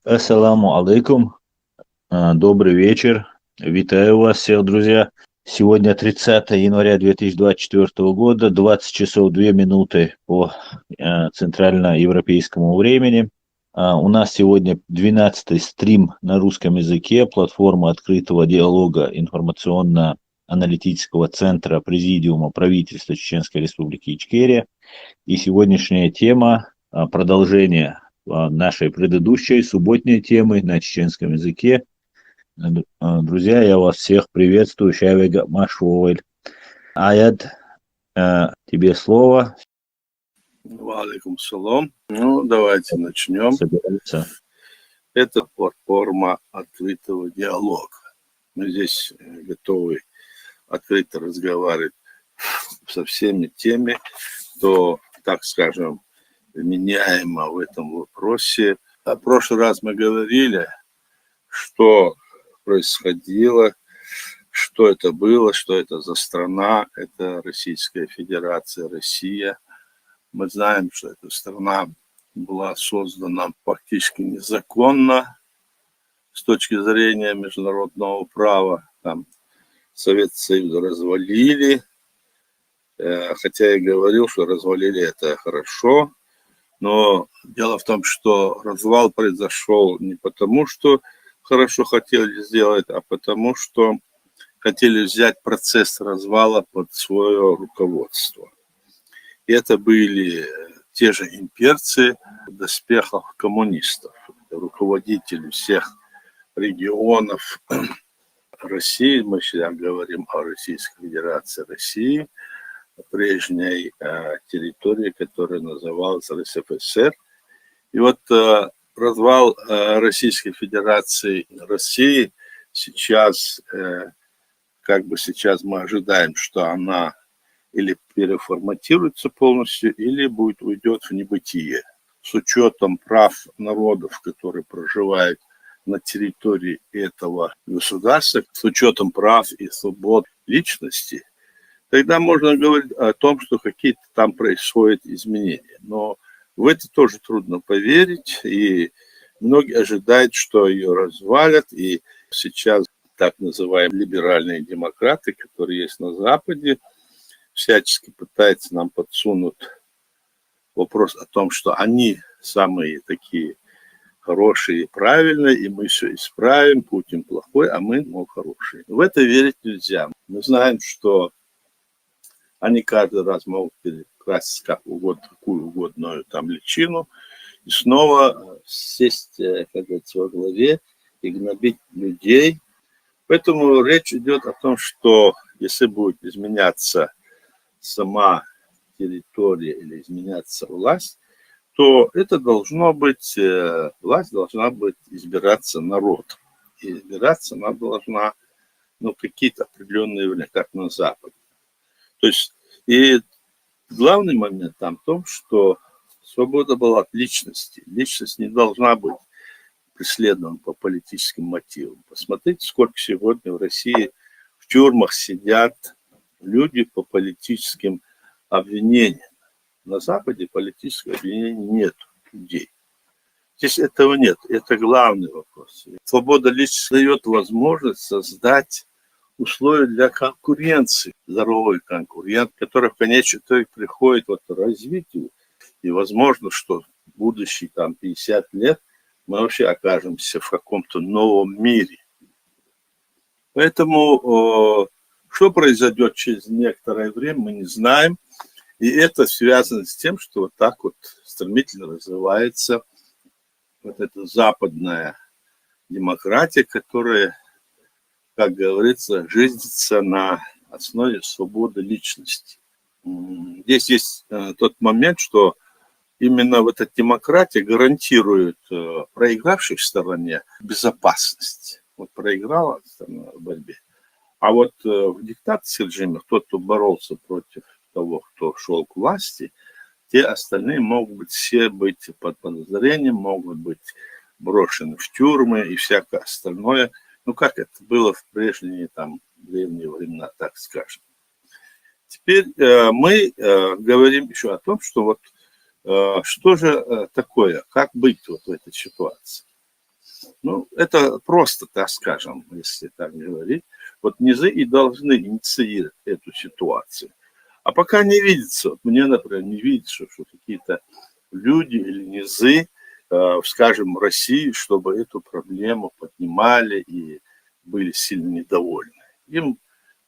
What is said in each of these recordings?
Ассаламу алейкум. Добрый вечер. Витаю вас всех, друзья. Сегодня 30 января 2024 года, 20 часов 2 минуты по центральноевропейскому времени. У нас сегодня 12-й стрим на русском языке, платформа открытого диалога информационно-аналитического центра Президиума правительства Чеченской Республики Ичкерия. И сегодняшняя тема продолжение нашей предыдущей субботней темы на чеченском языке. Друзья, я вас всех приветствую. Шавега Машвовель. Аяд, тебе слово. Валикум салам. Давайте начнем. Собирается. Это платформа открытого диалога. Мы здесь готовы открыто разговаривать со всеми теми, кто, так скажем, вменяемо в этом вопросе. В прошлый раз мы говорили, что происходило, что это было, что это за страна. Это Российская Федерация, Россия. Мы знаем, что эта страна была создана фактически незаконно с точки зрения международного права. Там Советский Союз развалили, хотя я говорил, что развалили это хорошо. Но дело в том, что развал произошел не потому, что хорошо хотели сделать, а потому, что хотели взять процесс развала под свое руководство. И это были те же имперцы в доспехах коммунистов, руководители всех регионов России. Мы сейчас говорим о Российской Федерации России, прежней территории, которая называлась РСФСР. И вот развал Российской Федерации России сейчас, сейчас мы ожидаем, что она или переформатируется полностью, или уйдет в небытие. С учетом прав народов, которые проживают на территории этого государства, с учетом прав и свобод личности, тогда можно говорить о том, что какие-то там происходят изменения. Но в это тоже трудно поверить, и многие ожидают, что ее развалят, и сейчас так называемые либеральные демократы, которые есть на Западе, всячески пытаются нам подсунуть вопрос о том, что они самые такие хорошие и правильные, и мы все исправим, Путин плохой, а мы, мол, хорошие. В это верить нельзя. Мы знаем, что они каждый раз могут перекрасить как угодно, какую угодную там личину, и снова сесть, как говорится, во главе и гнобить людей. Поэтому речь идет о том, что если будет изменяться сама территория или изменяться власть, то это должно быть, власть должна быть избираться народом. И избираться она должна, какие-то определенные времена, как на Западе. То есть, и главный момент там в том, что свобода была от личности. Личность не должна быть преследована по политическим мотивам. Посмотрите, сколько сегодня в России в тюрьмах сидят люди по политическим обвинениям. На Западе политических обвинений нет людей. Здесь этого нет. Это главный вопрос. Свобода личности дает возможность создать условия для конкуренции, здоровой конкурент, который в конечном итоге приходит к развитию. И возможно, что в будущие 50 лет мы вообще окажемся в каком-то новом мире. Поэтому что произойдет через некоторое время, мы не знаем. И это связано с тем, что вот так вот стремительно развивается вот эта западная демократия, которая, как говорится, жизнится на основе свободы личности. Здесь есть тот момент, что именно вот эта демократия гарантирует проигравшей стороне безопасность. Вот проиграла сторона в борьбе. А вот в диктаторских режимах тот, кто боролся против того, кто шел к власти, те остальные могут все быть под подозрением, могут быть брошены в тюрьмы и всякое остальное. Как это было в прежние древние времена, так скажем. Теперь мы говорим еще о том, что что же такое, как быть в этой ситуации. Ну, это просто, так скажем, если так говорить. Вот низы и должны инициировать эту ситуацию. А пока не видится, вот мне, например, не видится, что какие-то люди или низы, скажем, России, чтобы эту проблему поднимали и были сильно недовольны. Им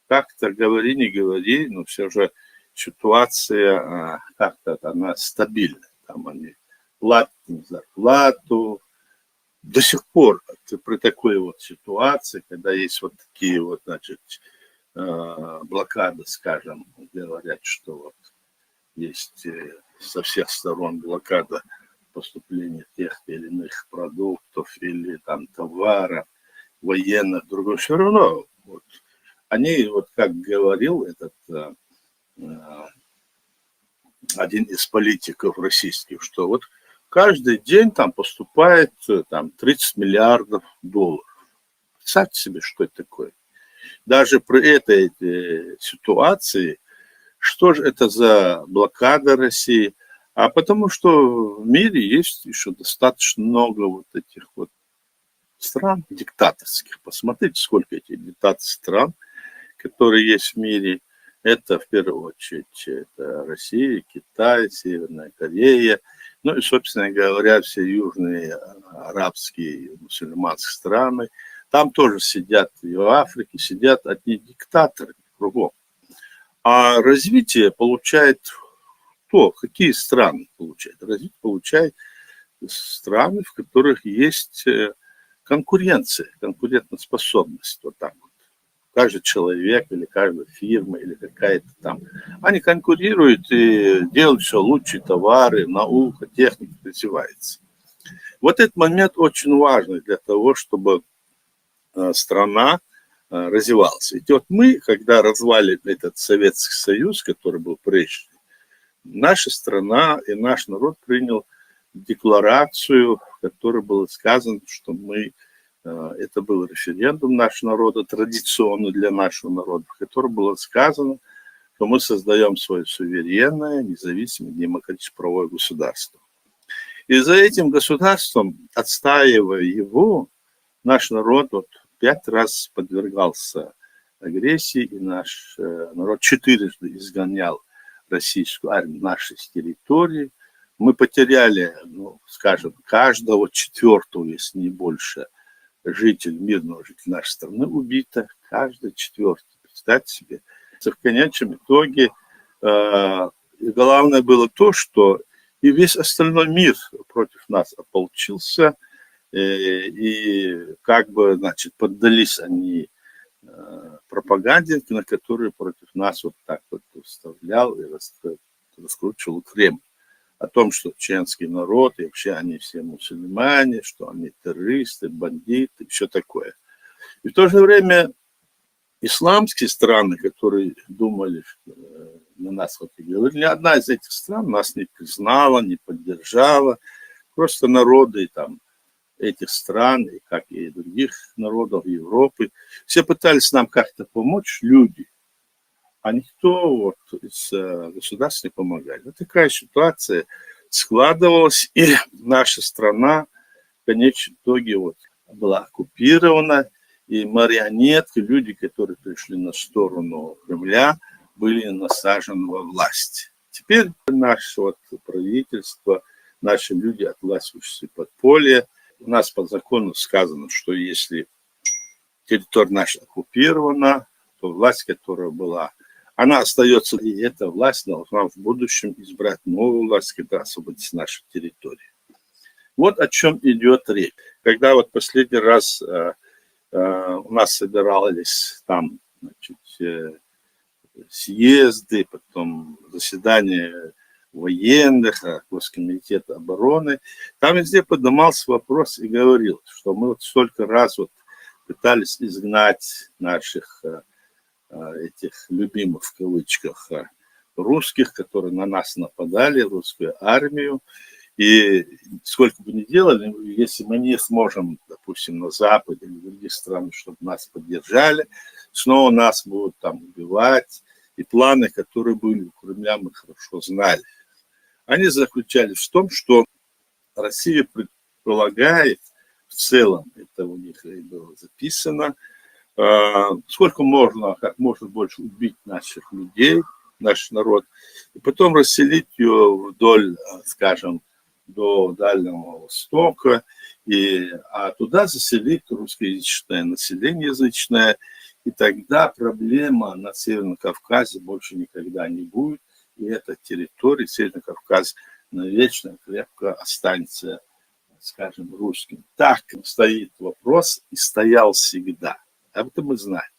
как-то говори, не говори, но все же ситуация как-то она стабильна. Там они платят зарплату. До сих пор при такой вот ситуации, когда есть вот такие вот, значит, блокады, скажем, говорят, что вот есть со всех сторон блокада поступления тех или иных продуктов или там товаров, военных, другого, все равно вот, они, вот как говорил этот один из политиков российских, что вот каждый день там поступает там 30 миллиардов долларов. Представьте себе, что это такое. Даже при этой ситуации, что же это за блокада России? А потому что в мире есть еще достаточно много вот этих вот стран диктаторских. Посмотрите, сколько этих диктаторских стран, которые есть в мире. Это, в первую очередь, это Россия, Китай, Северная Корея, ну и, собственно говоря, все южные арабские мусульманские страны. Там тоже сидят, и в Африке сидят одни диктаторы кругом. А развитие получает кто? Какие страны получают? Развитие получает страны, в которых есть конкуренция, конкурентоспособность. Вот так вот. Каждый человек или каждая фирма или какая-то там. Они конкурируют и делают все лучшие товары, наука, техника развивается. Вот этот момент очень важный для того, чтобы страна развивалась. Ведь вот мы, когда развалили этот Советский Союз, который был прежде, наша страна и наш народ принял декларацию, в которой было сказано, что мы, это был референдум нашего народа, традиционно для нашего народа, в котором было сказано, что мы создаем свое суверенное, независимое, демократическое правовое государство. И за этим государством, отстаивая его, наш народ вот 5 раз подвергался агрессии, и наш народ 4-ды изгонял российскую армию нашей территории. Мы потеряли, ну, скажем, каждого 4-го, если не больше, мирного жителя нашей страны убито. Каждый 4-й. Представьте себе. В конечном итоге главное было то, что и весь остальной мир против нас ополчился, и как бы, значит, поддались они пропаганде, на которую против нас вот так вот вставлял и раскручивал Кремль. О том, что чеченский народ, и вообще они все мусульмане, что они террористы, бандиты, и все такое. И в то же время исламские страны, которые думали, что на нас вот и говорили, ни одна из этих стран нас не признала, не поддержала. Просто народы там этих стран, и как и других народов Европы, все пытались нам как-то помочь, люди, а никто вот из государств не помогает. Вот такая ситуация складывалась, и наша страна в конечном итоге вот была оккупирована, и марионетки, люди, которые пришли на сторону Кремля, были насажены во власть. Теперь наше вот правительство, наши люди от власти ушли подполье. У нас по закону сказано, что если территория наша оккупирована, то власть, которая была, она остается, и эта власть должна в будущем избрать новую власть, когда освободится наша территория. Вот о чем идет речь. Когда вот последний раз у нас собирались там, значит, съезды, потом заседания военных, Госкомитета обороны, там везде поднимался вопрос и говорил, что мы вот столько раз вот пытались изгнать наших этих любимых в кавычках русских, которые на нас нападали, русскую армию. И сколько бы ни делали, если мы не сможем, допустим, на Западе или в других странах, чтобы нас поддержали, снова нас будут там убивать. И планы, которые были у Кремля, мы хорошо знали. Они заключались в том, что Россия предполагает в целом это у них и было записано. Сколько можно, как можно больше убить наших людей, наш народ, и потом расселить ее вдоль, скажем, до Дальнего Востока, а туда заселить русскоязычное население язычное, и тогда проблема на Северном Кавказе больше никогда не будет, и эта территория, Северный Кавказ, навечно крепко останется, скажем, русским. Так стоит вопрос и стоял всегда. Об этом мы знаем.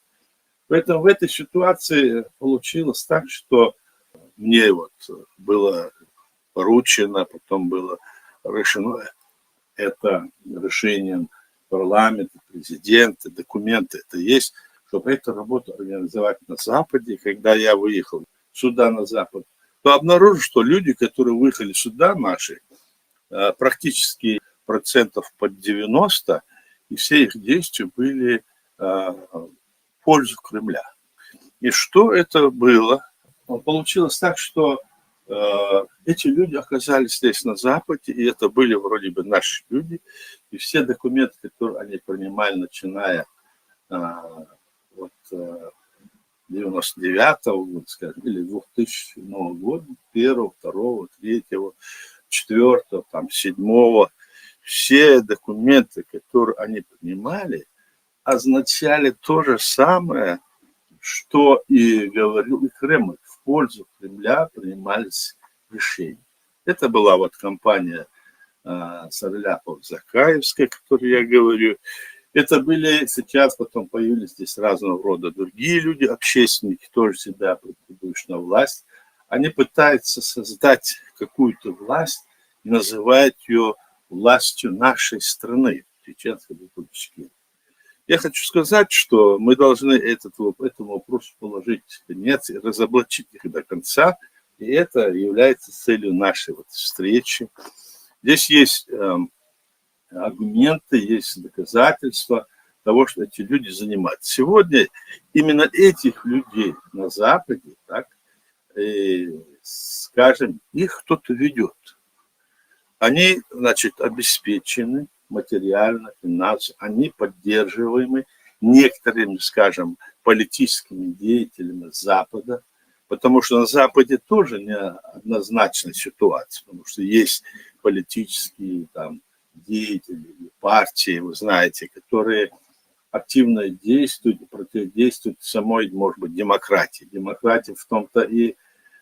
Поэтому в этой ситуации получилось так, что мне вот было поручено, потом было решено это решением парламента, президента, документы это есть, чтобы эту работу организовать на Западе. Когда я выехал сюда на Запад, то обнаружил, что люди, которые выехали сюда, наши, практически процентов под 90, и все их действия были в пользу Кремля. И что это было? Получилось так, что эти люди оказались здесь на Западе, и это были вроде бы наши люди, и все документы, которые они принимали, начиная от 99-го года, скажем, или 2000 года, 1-го, 2-го, 3-го, 4-го, там, 7-го, все документы, которые они принимали, означали то же самое, что и говорил и Кремль. В пользу Кремля принимались решения. Это была вот компания Сарляпов-Закаевская, о которой я говорю. Это были сейчас, потом появились здесь разного рода другие люди, общественники, тоже себя претендующие на власть. Они пытаются создать какую-то власть и называют ее властью нашей страны, Чеченской Республики. Я хочу сказать, что мы должны этому вопросу положить конец и разоблачить их до конца. И это является целью нашей вот встречи. Здесь есть аргументы, есть доказательства того, что эти люди занимаются. Сегодня именно этих людей на Западе, так, скажем, их кто-то ведет. Они, значит, обеспечены материально, финансово, они поддерживаемы некоторыми, скажем, политическими деятелями Запада, потому что на Западе тоже неоднозначная ситуация, потому что есть политические там деятели, партии, вы знаете, которые активно действуют и противодействуют самой, может быть, демократии. Демократия в том-то и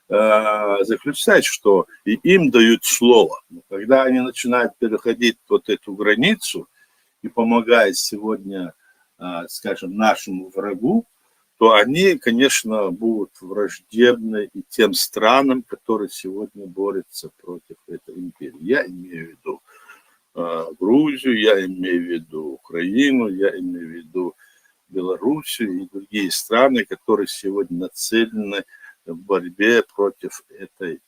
заключается, что и им дают слово. Но когда они начинают переходить вот эту границу и помогают сегодня, скажем, нашему врагу, то они, конечно, будут враждебны и тем странам, которые сегодня борются против этой империи. Я имею в виду Грузию, я имею в виду Украину, я имею в виду Белоруссию и другие страны, которые сегодня нацелены в борьбе против этой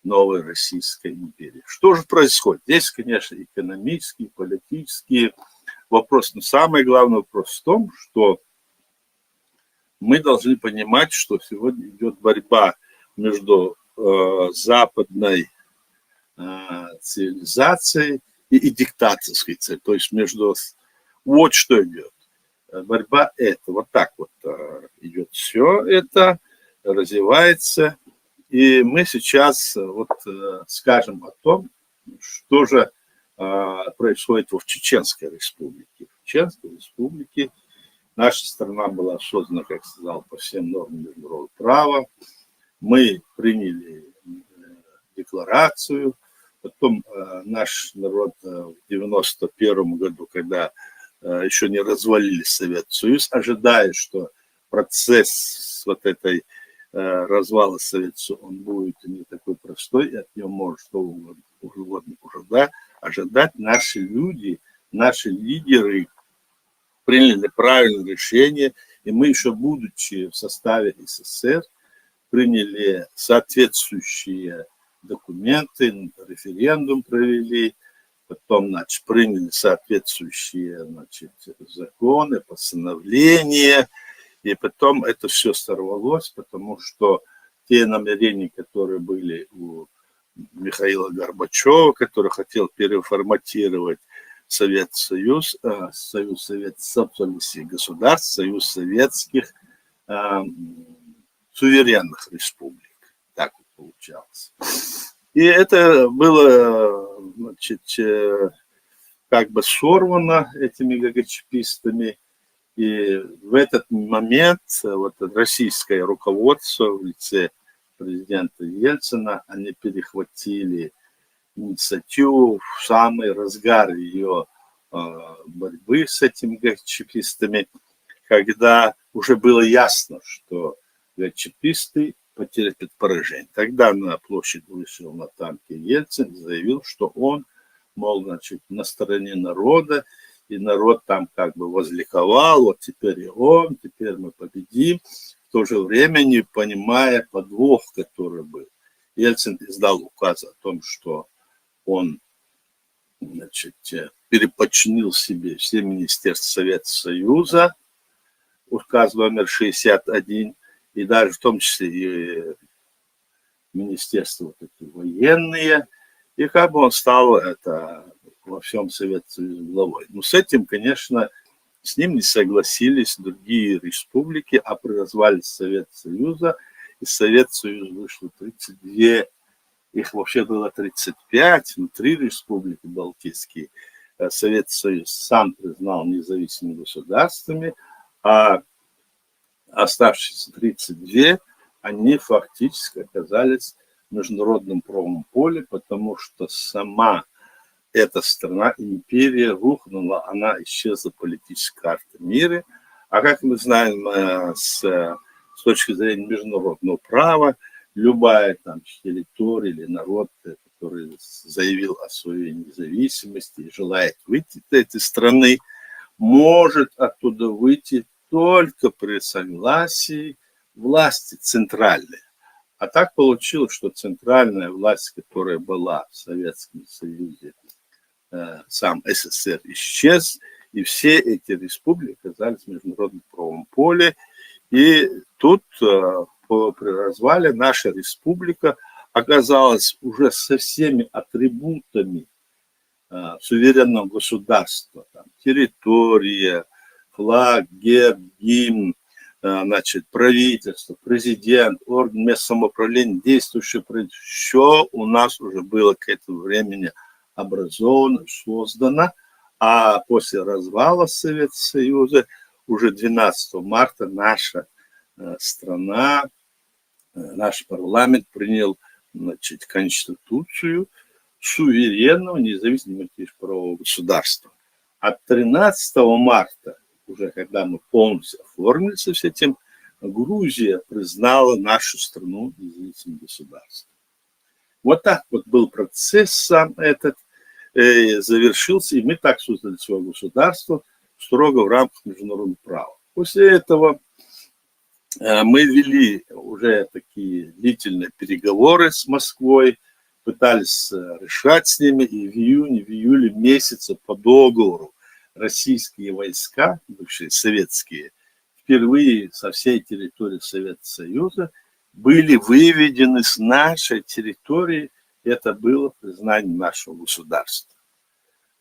новой Российской империи. Что же происходит? Здесь, конечно, экономические, политические вопросы. Но самый главный вопрос в том, что мы должны понимать, что сегодня идет борьба между западной цивилизацией и диктаторской целью. То есть между... Вот что идет. Борьба это. Вот так вот идет все это, развивается. И мы сейчас вот скажем о том, что же происходит в Чеченской Республике. В Чеченской Республике наша страна была создана, как сказал, по всем нормам международного права. Мы приняли декларацию. Потом наш народ в 91 году, когда еще не развалили Советский Союз, ожидая, что процесс вот этой развала Советского Союза, он будет не такой простой, и от него может что угодно ожидать. Наши люди, наши лидеры приняли правильное решение, и мы еще, будучи в составе СССР, приняли соответствующие документы, референдум провели, потом, значит, приняли соответствующие, значит, законы, постановления, и потом это все сорвалось, потому что те намерения, которые были у Михаила Горбачева, который хотел переформатировать Союз социалистических государств, Союз советских суверенных республик. Так вот получалось. И это было, значит, как бы сорвано этими ГКЧПистами. И в этот момент вот российское руководство в лице президента Ельцина, они перехватили инициативу в самый разгар ее борьбы с этими ГКЧПистами, когда уже было ясно, что ГКЧПисты потерпят поражение. Тогда на площадь вышел на танке Ельцин и заявил, что он, мол, значит, на стороне народа, и народ там как бы возликовал, вот теперь и он, теперь мы победим, в то же время не понимая подвох, который был. Ельцин издал указ о том, что он, значит, переподчинил себе все министерства Советского Союза, указ номер 61, и даже в том числе и министерства вот эти военные, и как бы он стал это во всем Советском Союзе главой. Но с этим, конечно, с ним не согласились другие республики, а при развале Советского Союза из Советского Союза вышло 32, их вообще было 35, но 3 республики балтийские Советский Союз сам признал независимыми государствами, а оставшиеся 32, они фактически оказались в международном правовом поле, потому что сама эта страна, империя рухнула, она исчезла политической карты мира. А как мы знаем, с точки зрения международного права, любая там территория или народ, который заявил о своей независимости и желает выйти из этой страны, может оттуда выйти только при согласии власти центральной. А так получилось, что центральная власть, которая была в Советском Союзе, сам СССР исчез, и все эти республики оказались в международном правовом поле. И тут при развале наша республика оказалась уже со всеми атрибутами суверенного государства. Там, территория, флаг, герб, гимн, значит, правительство, президент, орган местного самоуправления, действующее правительство. Все у нас уже было к этому времени образовано, создано, а после развала Советского Союза уже 12 марта наша страна, наш парламент принял, значит, конституцию суверенного независимого правового государства. От 13 марта, уже когда мы полностью оформились с этим, Грузия признала нашу страну независимым государством. Вот так вот был процесс сам этот, завершился, и мы так создали свое государство строго в рамках международного права. После этого мы вели уже такие длительные переговоры с Москвой, пытались решать с ними, и в июле месяце по договору российские войска, бывшие советские, впервые со всей территории Советского Союза были выведены с нашей территории. Это было признание нашего государства.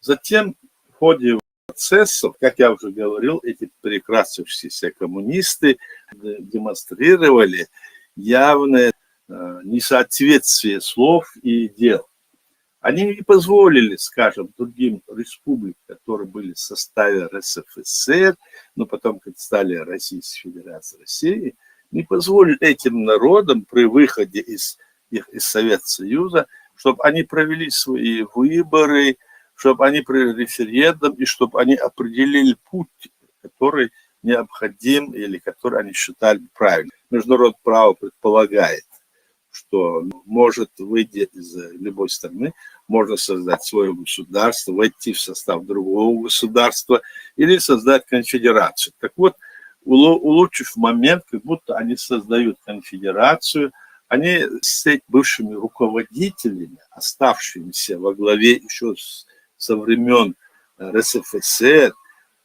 Затем в ходе процессов, как я уже говорил, эти прекрасившиеся коммунисты демонстрировали явное несоответствие слов и дел. Они не позволили, скажем, другим республикам, которые были в составе РСФСР, но потом, как стали Российской Федерацией России, не позволили этим народам при выходе из Советского Союза, чтобы они провели свои выборы, чтобы они провели референдум и чтобы они определили путь, который необходим или который они считали правильным. Международное право предполагает, что может, выйдя из любой страны, можно создать свое государство, войти в состав другого государства или создать конфедерацию. Так вот, улучшив момент, как будто они создают конфедерацию, они с бывшими руководителями, оставшимися во главе еще со времен РСФСР,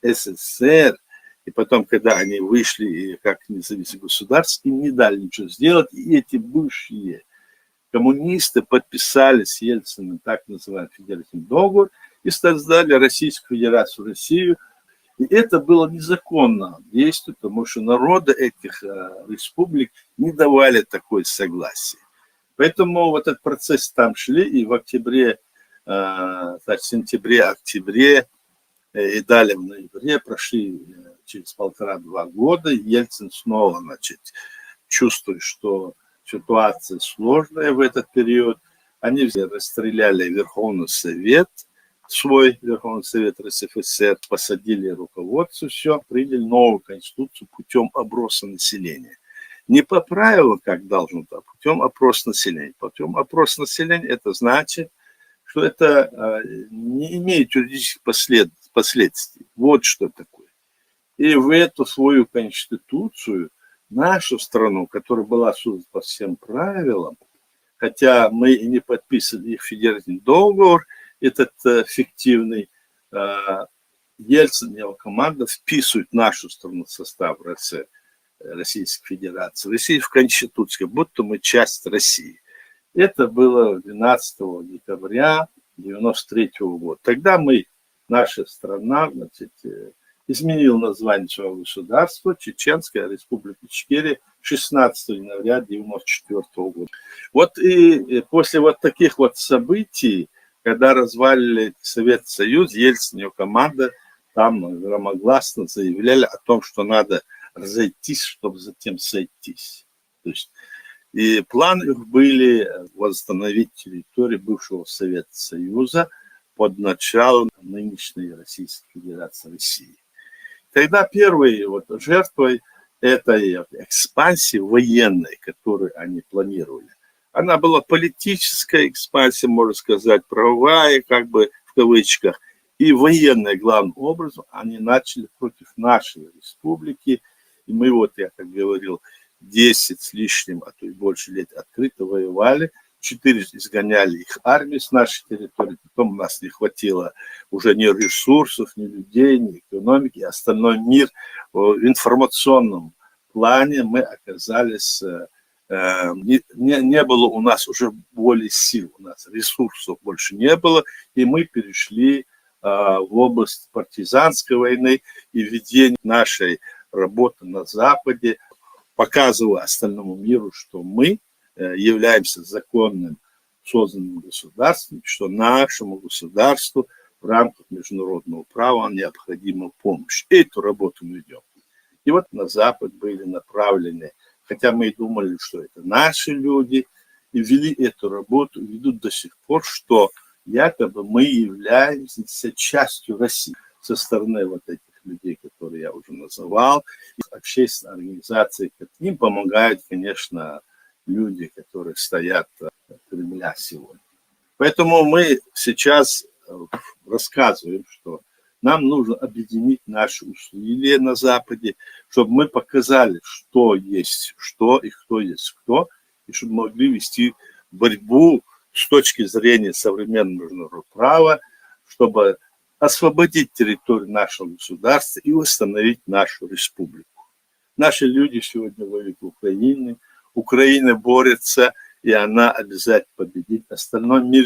СССР, и потом, когда они вышли как независимое государство, им не дали ничего сделать, и эти бывшие коммунисты подписали с Ельциным так называемый федеративный договор, и создали Российскую Федерацию, Россию. И это было незаконно действие, потому что народы этих республик не давали такое согласие. Поэтому вот этот процесс там шли, и в октябре, значит, сентябре, октябре и далее в ноябре прошли через 1,5-2 года. Ельцин снова, значит, чувствует, что ситуация сложная в этот период. Они расстреляли Верховный Совет, свой Верховный Совет РСФСР, посадили руководство, все, приняли новую конституцию путем опроса населения. Не по правилам, как должно быть, а путем опроса населения. Путем опроса населения это значит, что это не имеет юридических последствий. Вот что такое. И в эту свою конституцию нашу страну, которая была создана по всем правилам, хотя мы и не подписывали их федеративный договор, этот фиктивный, Ельцин и его команда вписывают нашу страну в состав Российской Федерации, России в Конституцию, как будто мы часть России. Это было 12 декабря 1993 года. Тогда наша страна, значит, изменила название своего государства Чеченская Республика Ичкерия 16 января 1994 года. Вот и после вот таких вот событий, когда развалили Советский Союз, Ельцин и его команда там громогласно заявляли о том, что надо разойтись, чтобы затем сойтись. То есть, и планы их были восстановить территорию бывшего Советского Союза под началом нынешней Российской Федерации России. Тогда первой вот жертвой этой экспансии военной, которую они планировали, она была политическая экспансия, можно сказать, правовая, как бы в кавычках, и военная, главным образом, они начали против нашей республики. И мы вот, я как говорил, 10 с лишним, а то и больше лет открыто воевали. 4 изгоняли их армии с нашей территории. Потом у нас не хватило уже ни ресурсов, ни людей, ни экономики. Остальной мир в информационном плане мы оказались... Не было у нас уже более сил, у нас ресурсов больше не было, и мы перешли в область партизанской войны и ведение нашей работы на Западе, показывая остальному миру, что мы являемся законным созданным государством, что нашему государству в рамках международного права необходима помощь. Эту работу мы ведем. И вот на Запад были направлены, хотя мы и думали, что это наши люди, и вели эту работу, ведут до сих пор, что якобы мы являемся частью России со стороны вот этих людей, которые я уже называл, и общественные организации. Им помогают, конечно, люди, которые стоят у Кремля сегодня. Поэтому мы сейчас рассказываем, что нам нужно объединить наши усилия на Западе, чтобы мы показали, что есть что и кто есть кто, и чтобы могли вести борьбу с точки зрения современного международного права, чтобы освободить территорию нашего государства и восстановить нашу республику. Наши люди сегодня воюют в Украине, Украина борется, и она обязательно победит. Остальной мир,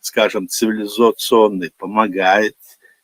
скажем, цивилизационный, помогает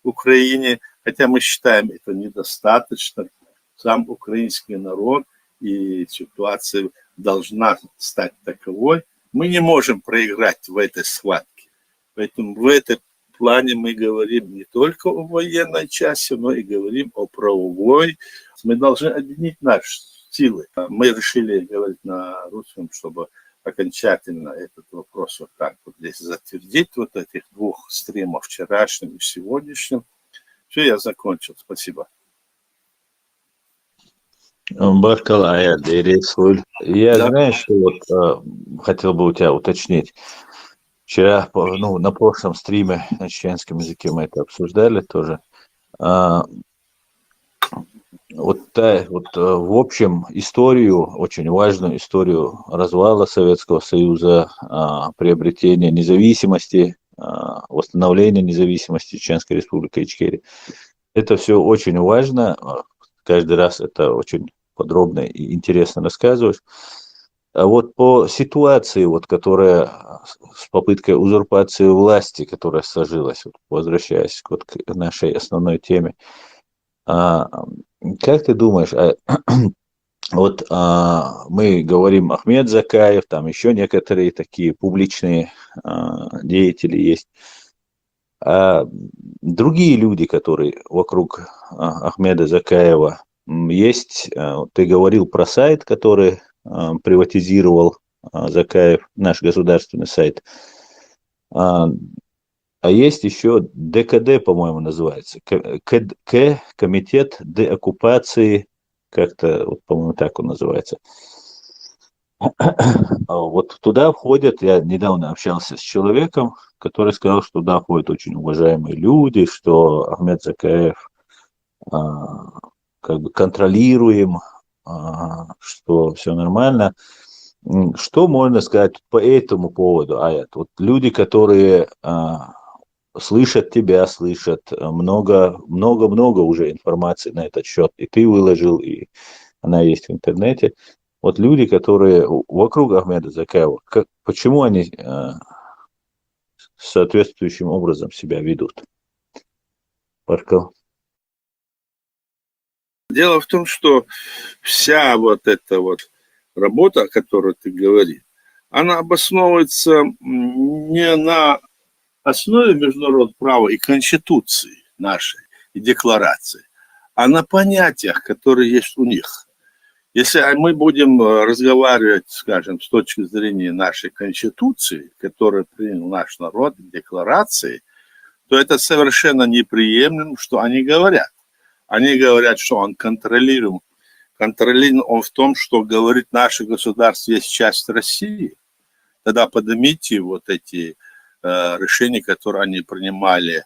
Украине, хотя мы считаем это недостаточно. Сам украинский народ и ситуация должна стать таковой. Мы не можем проиграть в этой схватке. Поэтому в этом плане мы говорим не только о военной части, но и говорим о правовой. Мы должны объединить наши силы. Мы решили говорить на русском, чтобы окончательно этот вопрос вот так вот здесь затвердить, вот этих 2 стримов, вчерашним и сегодняшним. Все, я закончил. Спасибо. Башкалая, я Да. знаю, что вот хотел бы у тебя уточнить. Вчера, на прошлом стриме на чеченском языке мы это обсуждали тоже. В общем, очень важную историю развала Советского Союза, приобретения независимости, восстановления независимости Чеченской Республики Ичкерия. Это все очень важно. Каждый раз это очень подробно и интересно рассказываешь. А вот по ситуации, вот, которая с попыткой узурпации власти, которая сложилась, вот, возвращаясь вот к нашей основной теме, а, как ты думаешь, вот мы говорим Ахмед Закаев, там еще некоторые такие публичные деятели есть, а другие люди, которые вокруг Ахмеда Закаева, есть, ты говорил про сайт, который приватизировал Закаев, наш государственный сайт, а, а есть еще ДКД, по-моему, называется, Комитет деоккупации, как-то, вот, по-моему, так он называется. Вот туда входят, я недавно общался с человеком, который сказал, что туда входят очень уважаемые люди, что Ахмед Закаев как бы контролируем, что все нормально. Что можно сказать по этому поводу, Аят? Вот люди, которые слышат тебя, слышат много уже информации на этот счет, и ты выложил, и она есть в интернете. Вот люди, которые вокруг Ахмеда Закаева, почему они соответствующим образом себя ведут? Паркал. Дело в том, что вся вот эта вот работа, о которой ты говоришь, она обосновывается не на основе международного права и конституции нашей, и декларации, а на понятиях, которые есть у них. Если мы будем разговаривать, скажем, с точки зрения нашей конституции, которую принял наш народ, декларации, то это совершенно неприемлемо, что они говорят. Они говорят, что он контролируем. Контролируем он в том, что говорит, наше государство есть часть России. Тогда поднимите вот эти решения, которые они принимали.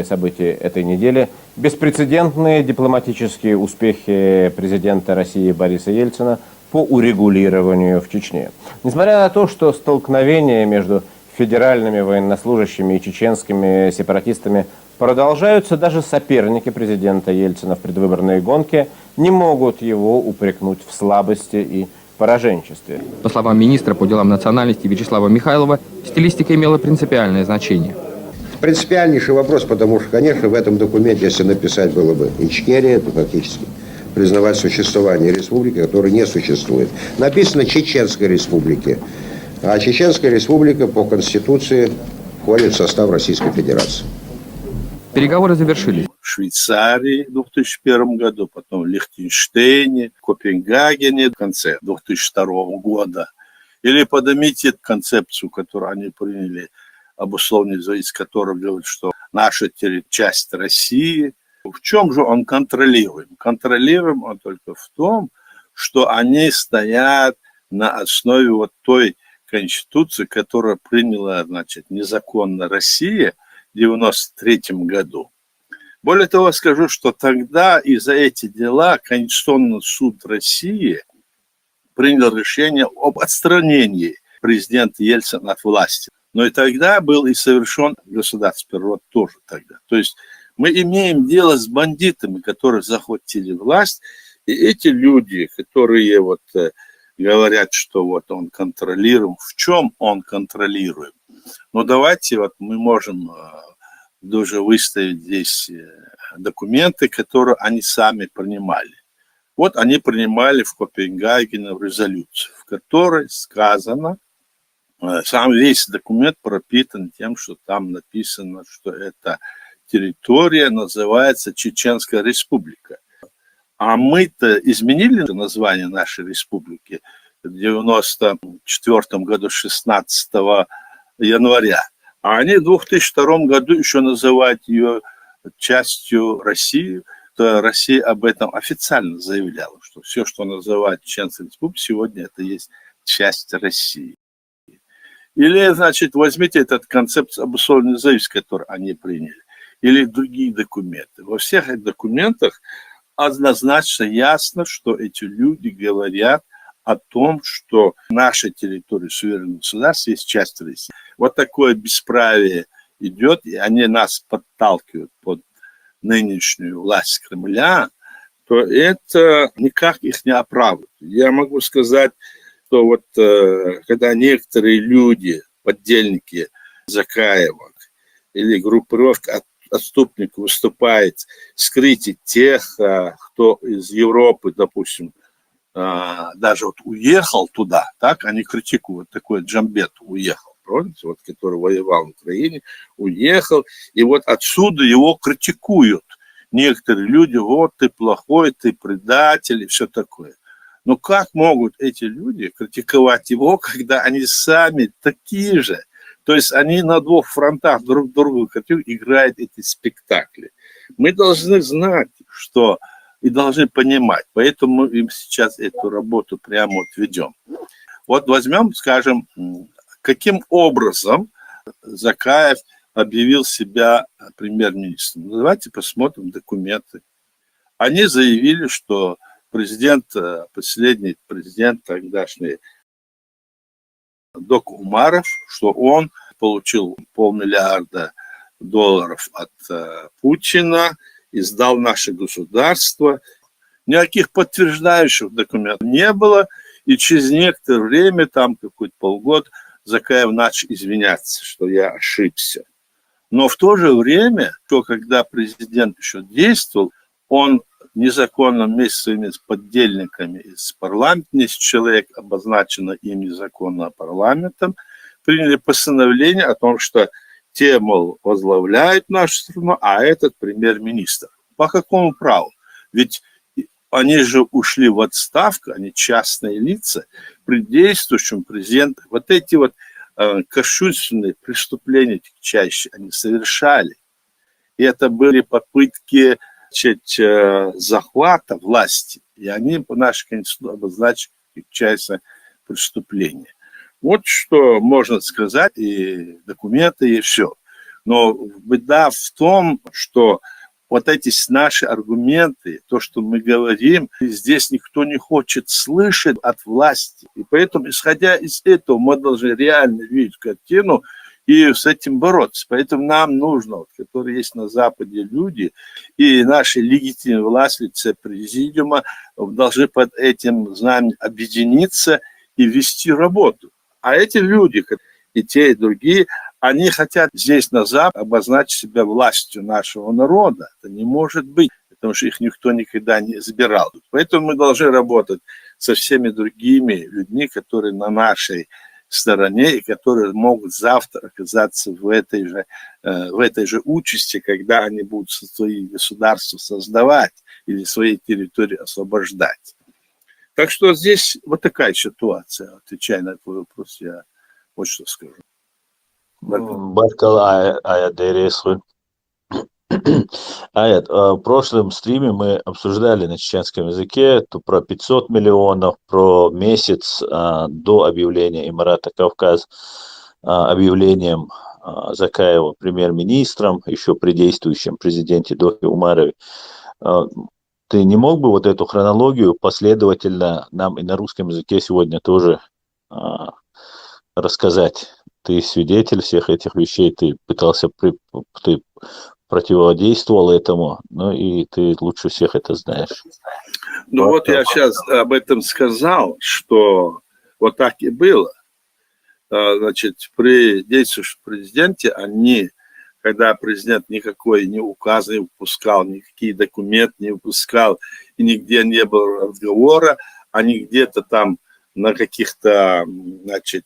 События этой недели. Беспрецедентные дипломатические успехи президента России Бориса Ельцина по урегулированию в Чечне. Несмотря на то, что столкновения между федеральными военнослужащими и чеченскими сепаратистами продолжаются, даже соперники президента Ельцина в предвыборной гонке не могут его упрекнуть в слабости и пораженчестве. По словам министра по делам национальности Вячеслава Михайлова, стилистика имела принципиальное значение. Принципиальнейший вопрос, потому что, конечно, в этом документе, если написать было бы Ичкерия, то фактически признавать существование республики, которая не существует. Написано Чеченской республики, а Чеченская республика по Конституции входит в состав Российской Федерации. Переговоры завершились. В Швейцарии в 2001 году, потом в Лихтенштейне, Копенгагене в конце 2002 года. Или поднимите концепцию, которую они приняли, обусловленный из которого говорит, что наша часть России. В чем же он контролируем? Контролируем он только в том, что они стоят на основе вот той конституции, которую приняла, значит, незаконно Россия в 1993 году. Более того, скажу, что тогда и за эти дела Конституционный суд России принял решение об отстранении президента Ельцина от власти. Но и тогда был и совершен государственный переворот тоже тогда. То есть мы имеем дело с бандитами, которые захватили власть, и эти люди, которые вот говорят, что вот он контролируем, в чем он контролируем? Ну давайте вот мы можем даже выставить здесь документы, которые они сами принимали. Вот они принимали в Копенгагене резолюцию, в которой сказано, сам весь документ пропитан тем, что там написано, что эта территория называется Чеченская республика. А мы-то изменили название нашей республики в 1994 году, 16 января. А они в 2002 году еще называют ее частью России. То Россия об этом официально заявляла, что все, что называют Чеченской республикой, сегодня это есть часть России. Или, значит, возьмите этот концепт обусловленной независимости, который они приняли, или другие документы. Во всех этих документах однозначно ясно, что эти люди говорят о том, что наша территория суверенного государства есть часть России. Вот такое бесправие идет, и они нас подталкивают под нынешнюю власть Кремля, то это никак их не оправдывает. Я могу сказать, что вот когда некоторые люди, поддельники Закаева или группировка отступников выступает скрыть тех, кто из Европы, допустим, даже вот уехал туда, так, они критикуют, такой Джамбет уехал, помните, вот, который воевал в Украине, уехал, и вот отсюда его критикуют некоторые люди, вот ты плохой, ты предатель и все такое. Но как могут эти люди критиковать его, когда они сами такие же? То есть они на двух фронтах друг другу играют эти спектакли. Мы должны знать, что и должны понимать. Поэтому мы им сейчас эту работу прямо вот ведем. Вот возьмем, скажем, каким образом Закаев объявил себя премьер-министром. Давайте посмотрим документы. Они заявили, что последний президент тогдашний Док Умаров, что он получил $500 миллиарда от Путина и сдал наше государство. Никаких подтверждающих документов не было, и через некоторое время, там какой-то полгода, Закаев начал извиняться, что я ошибся. Но в то же время, когда президент еще действовал, он незаконно вместе с своими поддельниками из парламента, 10 человек, обозначено им незаконно парламентом, приняли постановление о том, что те, мол, возглавляют нашу страну, а этот премьер-министр. По какому праву? Ведь они же ушли в отставку, они частные лица, при действующем президенте. Вот эти вот кощунственные преступления чаще они совершали. И это были попытки захвата власти. И они по нашей Конституции обозначили как частное преступление. Вот что можно сказать, и документы, и все. Но беда в том, что вот эти наши аргументы, то, что мы говорим, здесь никто не хочет слышать от власти. И поэтому, исходя из этого, мы должны реально видеть картину и с этим бороться. Поэтому нам нужно, вот, которые есть на Западе люди, и наши легитимные власти, лица президиума, должны под этим знаменем объединиться и вести работу. А эти люди, и те, и другие, они хотят здесь, на Западе, обозначить себя властью нашего народа. Это не может быть, потому что их никто никогда не избирал. Поэтому мы должны работать со всеми другими людьми, которые на нашей стороне и которые могут завтра оказаться в этой же участи, когда они будут свои государства создавать или свои территории освобождать. Так что здесь вот такая ситуация. Отвечая на твой вопрос, я вот что скажу. Баркал Аядересу. Аят, в прошлом стриме мы обсуждали на чеченском языке про 500 миллионов, про месяц до объявления Эмирата Кавказ объявлением Закаева премьер-министром, еще при действующем президенте Дохе Умарове. Ты не мог бы вот эту хронологию последовательно нам и на русском языке сегодня тоже рассказать? Ты свидетель всех этих вещей, ты пытался, ты противодействовал этому, ну и ты лучше всех это знаешь. Ну вот я сейчас об этом сказал, что вот так и было. Значит, при действующем президенте они, когда президент никакой ни указ не выпускал, никакие документы не выпускал, и нигде не было разговора, они где-то там на каких-то, значит,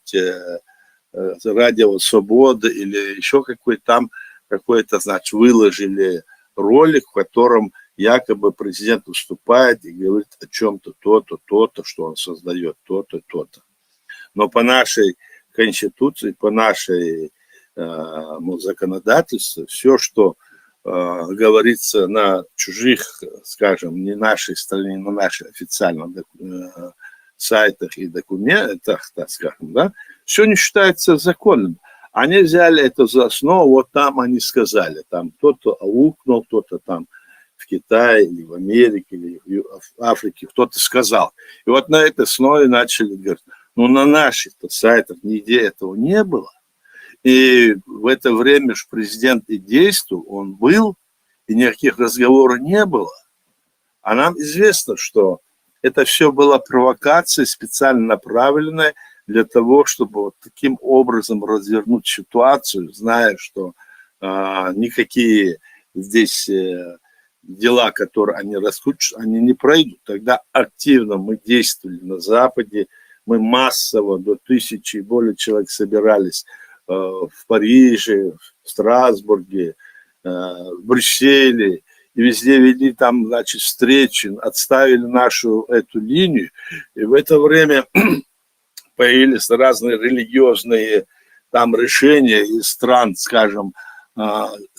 радио «Свобода» или еще какой-то, значит, выложили ролик, в котором якобы президент выступает и говорит о чем-то, то-то, то-то, что он создает, то-то, то-то. Но по нашей Конституции, по нашей законодательству, все, что говорится на чужих, скажем, не нашей стране, на наших официальных сайтах и документах, так скажем, да, все не считается законным. Они взяли это за основу, вот там они сказали, там кто-то аукнул, кто-то там в Китае, или в Америке, или в Африке, кто-то сказал. И вот на этой основе начали говорить, ну на наших-то сайтах нигде этого не было. И в это время же президент и действовал, он был, и никаких разговоров не было. А нам известно, что Это все была провокация, специально направленная для того, чтобы вот таким образом развернуть ситуацию, зная, что никакие здесь дела, которые они раскрутят, они не пройдут. Тогда активно мы действовали на Западе, мы массово, до 1000 и более человек собирались в Париже, в Страсбурге, в Брюсселе, и везде вели там, значит, встречи, отставили нашу эту линию, и в это время появились разные религиозные там решения из стран, скажем,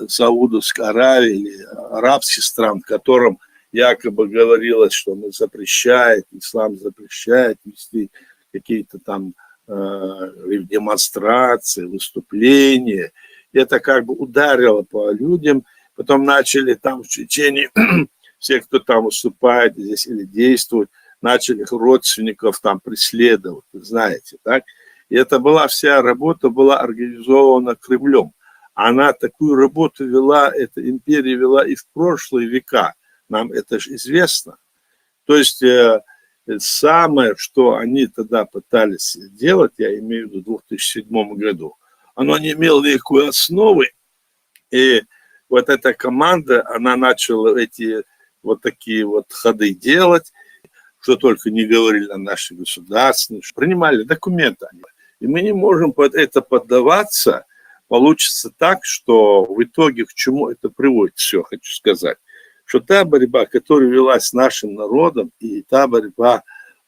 Саудовской Аравии или арабских стран, которым якобы говорилось, что мы запрещаем, ислам запрещает вести какие-то там демонстрации, выступления. Это как бы ударило по людям. Потом начали там в Чечне, все, кто там выступает здесь или действует, начали их родственников там преследовать, знаете, так? И это была вся работа, была организована Кремлем. Она такую работу вела, эта империя вела и в прошлые века. Нам это же известно. То есть самое, что они тогда пытались делать, я имею в виду в 2007 году, оно не имело никакой основы. И вот эта команда, она начала эти вот такие вот ходы делать, что только не говорили на наши государственные, принимали документы. И мы не можем под это поддаваться. Получится так, что в итоге к чему это приводит, все хочу сказать, что та борьба, которая велась с нашим народом, и та борьба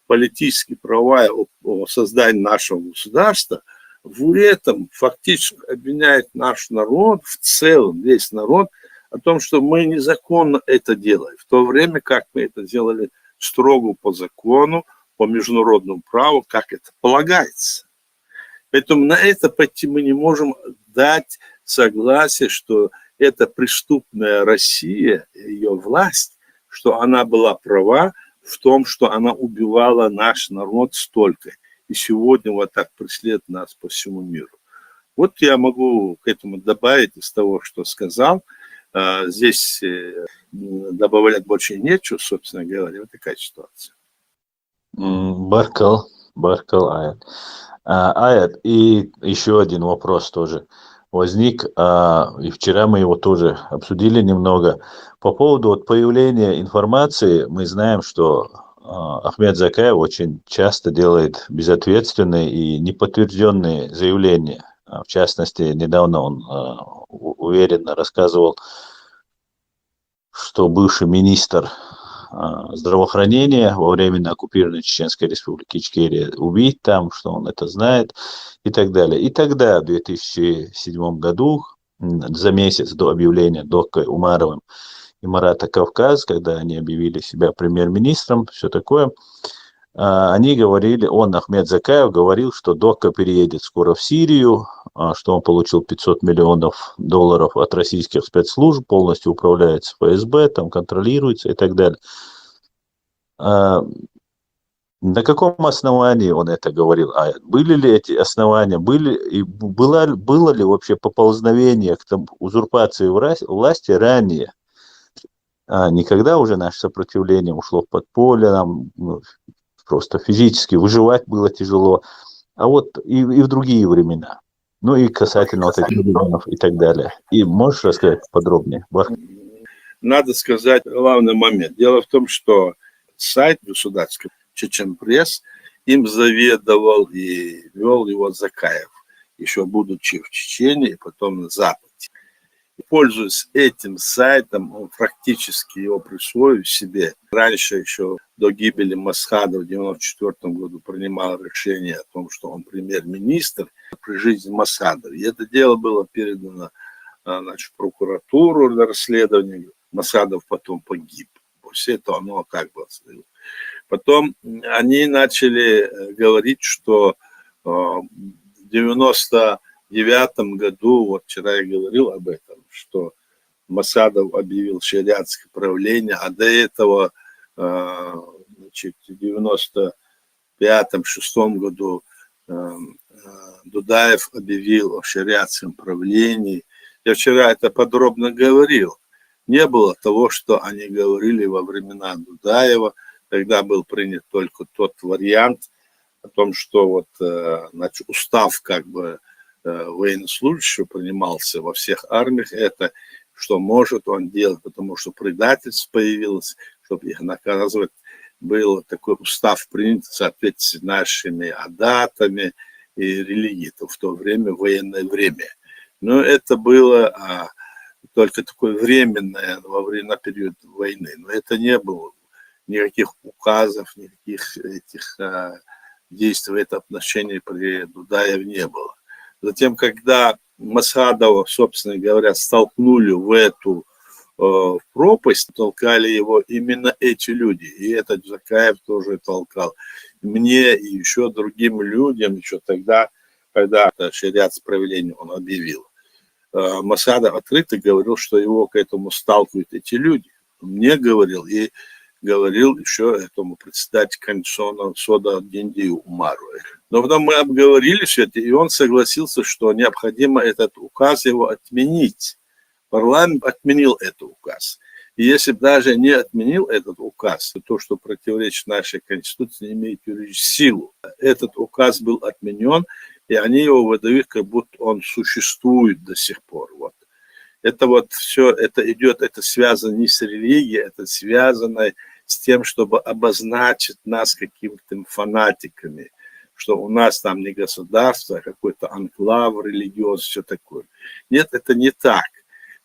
политически правовая о создании нашего государства, в этом фактически обвиняет наш народ, в целом весь народ, о том, что мы незаконно это делаем, в то время как мы это делали строго по закону, по международному праву, как это полагается. Поэтому на это пойти мы не можем дать согласие, что это преступная Россия, ее власть, что она была права в том, что она убивала наш народ столько. И сегодня вот так преследует нас по всему миру. Вот я могу к этому добавить из того, что сказал. Здесь добавлять больше нечего, собственно говоря. Вот такая ситуация. Баркал, Аят. Аят, и еще один вопрос тоже возник, и вчера мы его тоже обсудили немного. По поводу вот появления информации, мы знаем, что Ахмед Закаев очень часто делает безответственные и неподтвержденные заявления. В частности, недавно он уверенно рассказывал, что бывший министр здравоохранения во время оккупированной Чеченской республики Ичкерия убит там, что он это знает и так далее. И тогда, в 2007 году, за месяц до объявления Докой Умаровым и Марата Кавказ, когда они объявили себя премьер-министром, все такое, они говорили, Ахмед Закаев говорил, что Докка переедет скоро в Сирию, что он получил $500 миллионов от российских спецслужб, полностью управляется ФСБ, там контролируется и так далее. На каком основании он это говорил? Были ли эти основания? Было ли вообще поползновение к узурпации власти ранее? Никогда уже наше сопротивление ушло в подполье, нам просто физически выживать было тяжело. А вот и в другие времена. Ну и касательно вот этих миллионов и так далее. И можешь рассказать подробнее? Надо сказать главный момент. Дело в том, что сайт государственный Чечен-пресс им заведовал и вел его Закаев, еще будучи в Чечне и потом на Западе. И, пользуясь этим сайтом, он практически его присвоил себе. Раньше, еще до гибели Масхада в 1994 году, принимал решение о том, что он премьер-министр при жизни Масхада. И это дело было передано в прокуратуру для расследования. Масхадов потом погиб. После этого оно как бы осталось. Потом они начали говорить, что в 1999 году, вот вчера я говорил об этом, что Масадов объявил шариатское правление, а до этого, значит, в 1995-1996 году Дудаев объявил о шариатском правлении. Я вчера это подробно говорил. Не было того, что они говорили во времена Дудаева, тогда был принят только тот вариант о том, что вот, значит, устав как бы военнослужащего принимался во всех армиях, это что может он делать, потому что предательство появилось, чтобы их наказывать, был такой устав принят в соответствии с нашими адатами и религией, в то время, военное время. Но это было только такое временное во время периода войны, но это не было никаких указов, никаких этих действий в этом отношении при Дудаеве не было. Затем, когда Масхадова, собственно говоря, столкнули в эту пропасть, толкали его именно эти люди. И этот Закаев тоже толкал. Мне и еще другим людям, еще тогда, когда шариат справедливия он объявил. Масхадов открыто говорил, что его к этому сталкивают эти люди. Мне говорил и говорил еще этому председателю Конституционного суда Диндию Умару. Но потом мы обговорили все это, и он согласился, что необходимо этот указ его отменить. Парламент отменил этот указ. И если бы даже не отменил этот указ, то, что противоречит нашей Конституции, не имеет юридическую силу. Этот указ был отменен, и они его выдают, как будто он существует до сих пор. Вот. Это вот все, это идет, это связано не с религией, это связано с тем, чтобы обозначить нас какими-то фанатиками, что у нас там не государство, а какой-то анклав религиозный, все такое. Нет, это не так.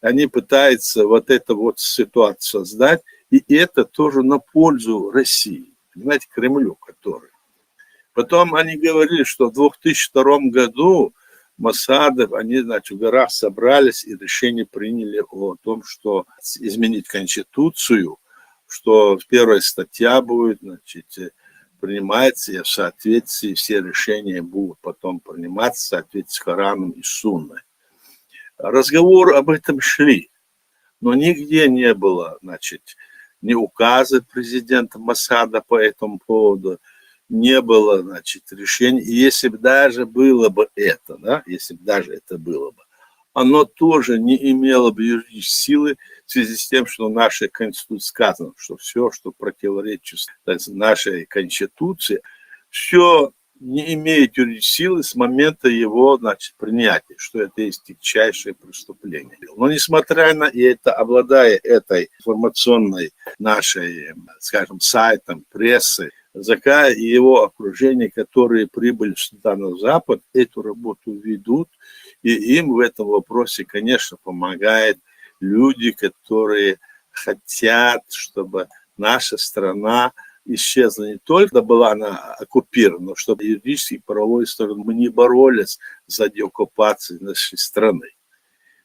Они пытаются вот эту вот ситуацию создать, и это тоже на пользу России, понимаете, Кремлю, который. Потом они говорили, что в 2002 году Масадов, они, значит, в горах собрались и решение приняли о том, что изменить Конституцию, что первая статья будет, значит, принимается, и в соответствии все решения будут потом приниматься в соответствии с Кораном и Сунной. Разговоры об этом шли, но нигде не было, значит, ни указа президента Масада по этому поводу, не было, значит, решений. И если бы даже было бы это, да, если бы даже это было бы, оно тоже не имело бы юридической силы в связи с тем, что в нашей Конституции сказано, что все, что противоречит нашей Конституции, все не имеет юридической силы с момента его, значит, принятия, что это есть тягчайшее преступление. Но несмотря на это, обладая этой информационной нашей, скажем, сайтом, прессой, Закаев и его окружение, которые прибыли сюда на Запад, эту работу ведут, и им в этом вопросе, конечно, помогают люди, которые хотят, чтобы наша страна исчезла не только, была она оккупирована, но чтобы юридически и правовой стороны мы не боролись за деоккупацию нашей страны.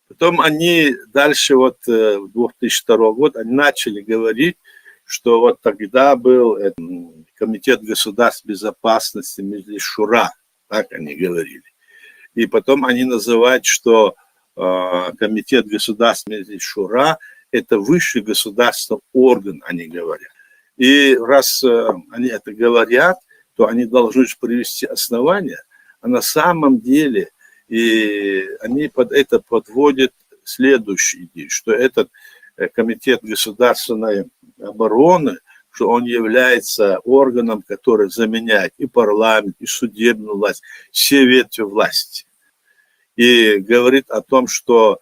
Потом они дальше, вот в 2002 год, они начали говорить, что вот тогда был Комитет государственной безопасности Меджлис Шура, так они говорили. И потом они называют, что Комитет государственной Меджлис Шура – это высший государственный орган, они говорят. И раз они это говорят, то они должны привести основания, а на самом деле и они под это подводят следующую идею, что этот Комитет государственной обороны, что он является органом, который заменяет и парламент, и судебную власть, все ветви власти. И говорит о том, что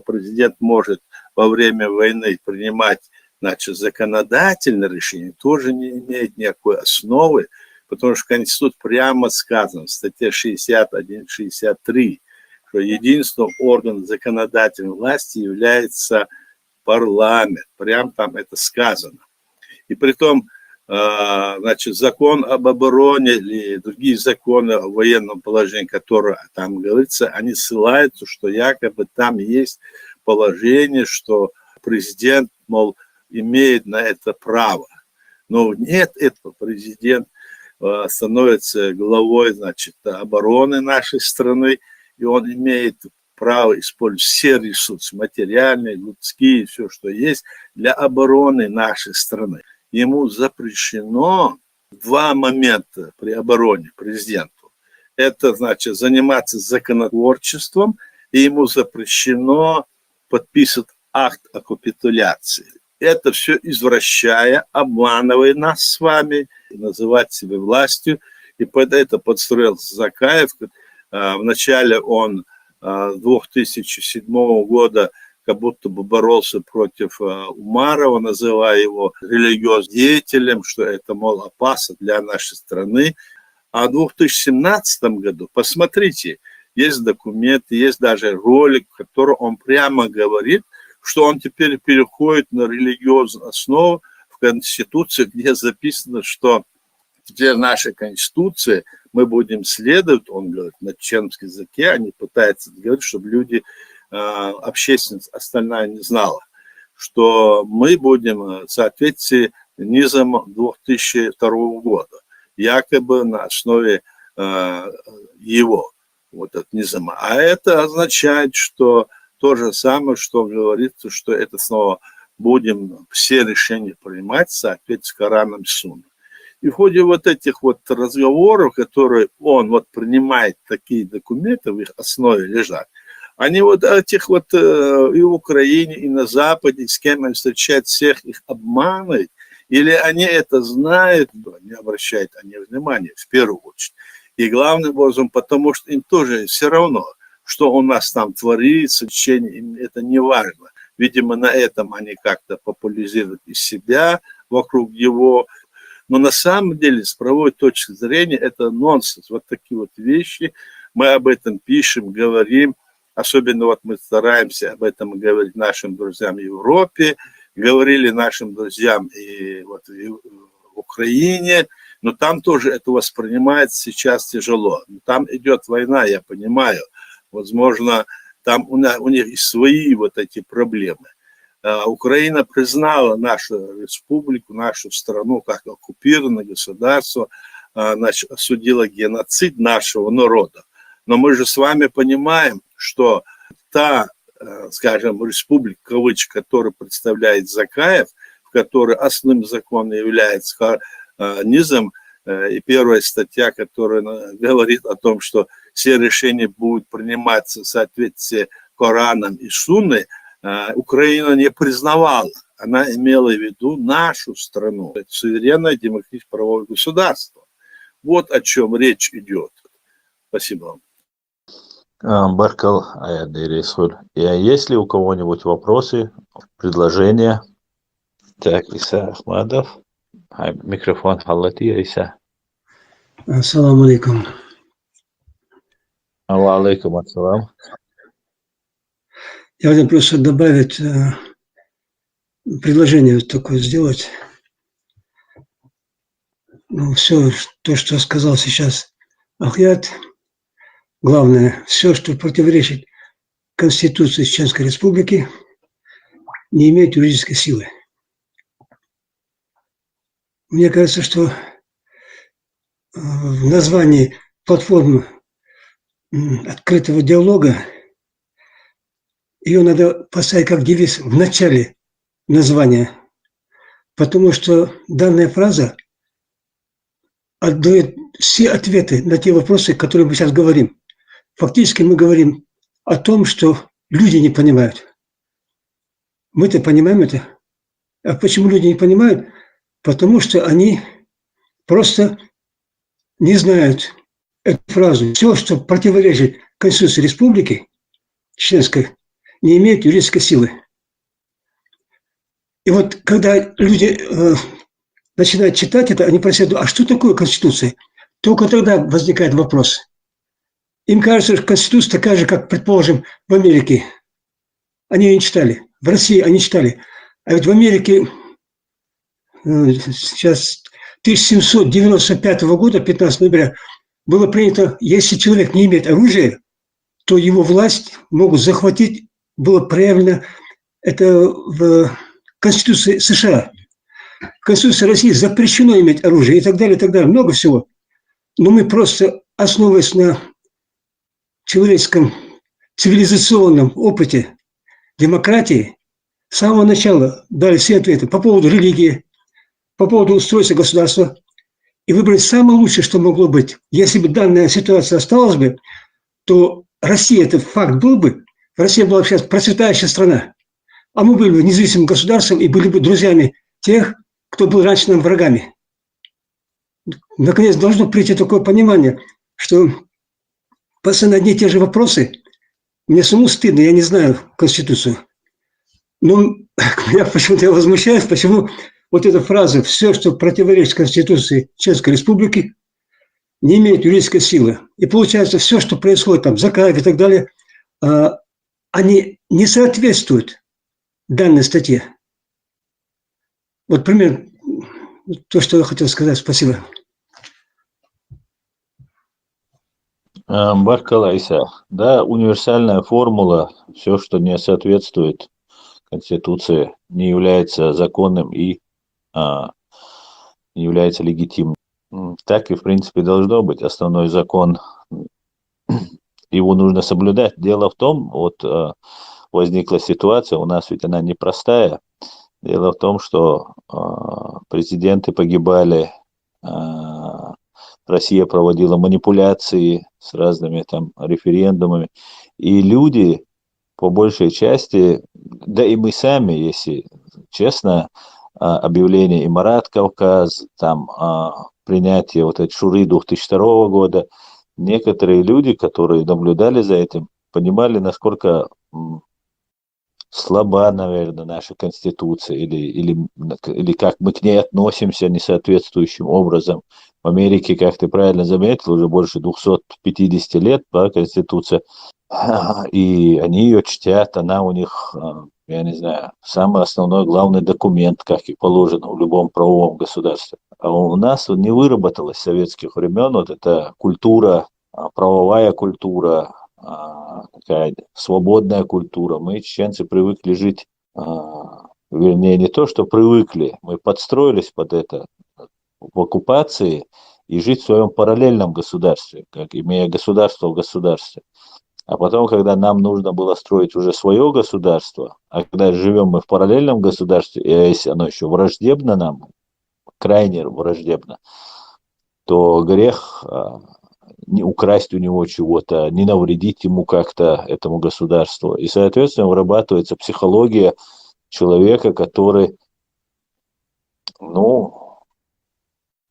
президент может во время войны принимать, значит, законодательное решение, тоже не имеет никакой основы, потому что в Конституции прямо сказано, в статье 61-63, что единственным органом законодательной власти является парламент. Прямо там это сказано. И притом, значит, закон об обороне или другие законы о военном положении, которые там говорится, они ссылаются, что якобы там есть положение, что президент, мол, имеет на это право. Но нет этого. Президент становится главой, значит, обороны нашей страны, и он имеет право использовать все ресурсы, материальные, людские, все, что есть, для обороны нашей страны. Ему запрещено два момента при обороне президенту. Это, значит, заниматься законотворчеством, и ему запрещено подписывать акт о капитуляции. это все извращая, обманывая нас с вами, называть себя властью. И под это подстроился Закаев. Вначале он 2007 года как будто бы боролся против Умарова, называя его религиозным деятелем, что это, мол, опасно для нашей страны. А в 2017 году, посмотрите, есть документы, есть даже ролик, в котором он прямо говорит, что он теперь переходит на религиозную основу в Конституции, где записано, что теперь наша Конституция, мы будем следовать, он говорит, на чеченском языке, они пытаются говорить, чтобы люди, общественность остальная не знала, что мы будем в соответствии с низом 2002 года, якобы на основе его, вот от низма. А это означает, что то же самое, что говорится, что это снова будем все решения принимать в соответствии с Кораном и Сунной. И в ходе вот этих вот разговоров, которые он вот принимает такие документы, в их основе лежат, они вот этих вот и в Украине, и на Западе, с кем они встречают, всех их обманывают, или они это знают, но не обращают они внимания в первую очередь. И главным образом, потому что им тоже все равно, что у нас там творится, им это не важно. Видимо, на этом они как-то популяризируют из себя вокруг его. Но на самом деле, с правовой точки зрения, это нонсенс. Вот такие вот вещи. Мы об этом пишем, говорим. Особенно вот мы стараемся об этом говорить нашим друзьям в Европе, говорили нашим друзьям и вот в Украине. Но там тоже это воспринимается сейчас тяжело. Там идет война, я понимаю. Возможно, там у них и свои вот эти проблемы. Украина признала нашу республику, нашу страну как оккупированное государство, осудила геноцид нашего народа. Но мы же с вами понимаем, что та, скажем, республика, кавычки, которую представляет Закаев, в которой основным законом является низом, и первая статья, которая говорит о том, что все решения будут приниматься в соответствии с Кораном и Сунной, Украина не признавала. Она имела в виду нашу страну. Это суверенное демократическое правовое государство. Вот о чем речь идет. Спасибо вам. Баркал Аядырисуль. Есть ли у кого-нибудь вопросы, предложения? Так, Иса Ахмадов. Микрофон Халати, Иса. Ассаламу алейкум. Алейкум ассалам. Я хотел просто добавить, предложение такое сделать. Ну, все то, что сказал сейчас Ахьят, главное, все, что противоречит Конституции Чеченской Республики, не имеет юридической силы. Мне кажется, что в названии платформы открытого диалога ее надо поставить как девиз в начале названия, потому что данная фраза отдает все ответы на те вопросы, которые мы сейчас говорим. Фактически мы говорим о том, что люди не понимают. Мы-то понимаем это. А почему люди не понимают? Потому что они просто не знают эту фразу. Все, что противоречит Конституции Республики Чеченской, не имеет юридической силы. И вот когда люди начинают читать это, они просят, а что такое Конституция? Только тогда возникает вопрос. Им кажется, что Конституция такая же, как, предположим, в Америке. Они ее не читали. В России они читали. А ведь в Америке сейчас 1795 года, 15 ноября, было принято, если человек не имеет оружия, то его власть могут захватить. Было проявлено это в Конституции США. В Конституции России запрещено иметь оружие и так далее, много всего. Но мы просто, основываясь на человеческом цивилизационном опыте демократии, с самого начала дали все ответы по поводу религии, по поводу устройства государства и выбрали самое лучшее, что могло быть. Если бы данная ситуация осталась бы, то Россия, это факт был бы, Россия была сейчас процветающая страна. а мы были бы независимым государством и были бы друзьями тех, кто был раньше нам врагами. Наконец, должно прийти такое понимание, что постоянно одни и те же вопросы. Мне самому стыдно, я не знаю Конституцию. Но я почему-то возмущаюсь, почему вот эта фраза «все, что противоречит Конституции Чешской Республики, не имеет юридической силы». И получается, все, что происходит там, закат и так далее, они не соответствуют данной статье. Вот пример, то, что я хотел сказать. Спасибо. Баркалайса, да, универсальная формула, все, что не соответствует Конституции, не является законным и не является легитимным. Так и, в принципе, должно быть. Основной закон, его нужно соблюдать. Дело в том, вот возникла ситуация, у нас ведь она непростая. Дело в том, что президенты погибали, Россия проводила манипуляции с разными там референдумами, и люди, по большей части, да и мы сами, если честно, объявление Имарат Кавказ, там принятие вот этой Шуры 2002 года, некоторые люди, которые наблюдали за этим, понимали, насколько слаба, наверное, наша Конституция, или как мы к ней относимся несоответствующим образом. В Америке, как ты правильно заметил, уже больше 250 лет по Конституции, и они ее чтят, она у них, я не знаю, самый основной, главный документ, как и положено в любом правовом государстве. А у нас не выработалась с советских времен вот эта культура, правовая культура, такая свободная культура. Мы, чеченцы, привыкли жить, вернее, не то, что привыкли, мы подстроились под это в оккупации и жить в своем параллельном государстве, как имея государство в государстве. А потом, когда нам нужно было строить уже свое государство, а когда живем мы в параллельном государстве, и если оно еще враждебно нам, крайне враждебно, то грех не украсть у него чего-то, не навредить ему как-то, этому государству. И, соответственно, вырабатывается психология человека, который,